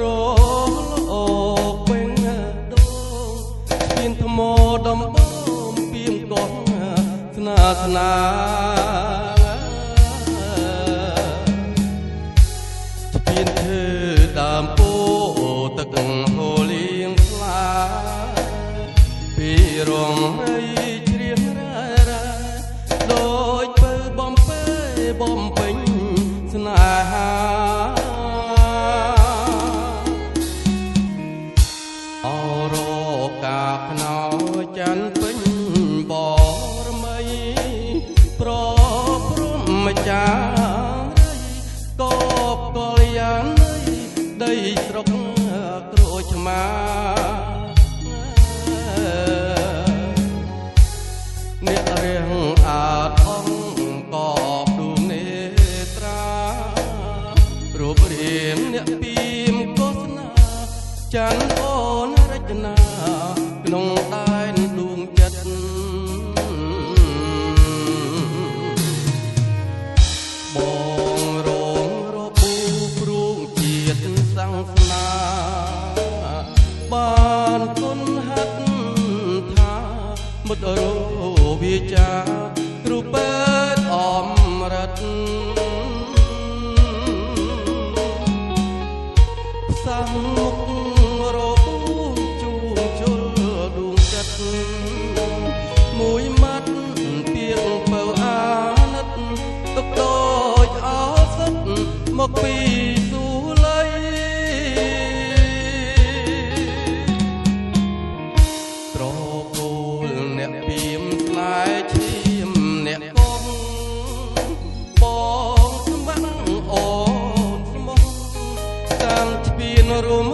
រលកពេញដងពីនថ្មដំបងពីមកោះស្នាស្នាពីនធ្វើដើមពោទឹកហូលៀងស្លាពីរងរីជ្រៀងរ៉ែរ៉ែដូចពើបំពេបំពេញស្នេហាអរកាខ្នោច័ន្ទពេញបរមីប្រព្រំម្ចាស់កបកលយានដីស្រុកក្រូចឆ្មាអ្នករៀងអាតអង្គកបដួងនេត្រារូបរាងអ្នកពីមកោសនាច័ន្ទអូនរចនាក្នុងដែនដួងចិត្តបងរងរបួសព្រួងជាតិសង្សនាបានគុណហាត់ថាមុតរវាចាគ្រូពេទ្យអមរិតសាំមុខរបួសជួងជុលដួងចិត្តមួយម៉ាត់ទៀងបើអាណិតទុកដូចអសិតមកពីទូលៃត្រកូលអ្នកពីមស្នេហ៍ឈាមអ្នកកងបងស្ម័គ្រអូនស្មោះតាមស្ពានរំ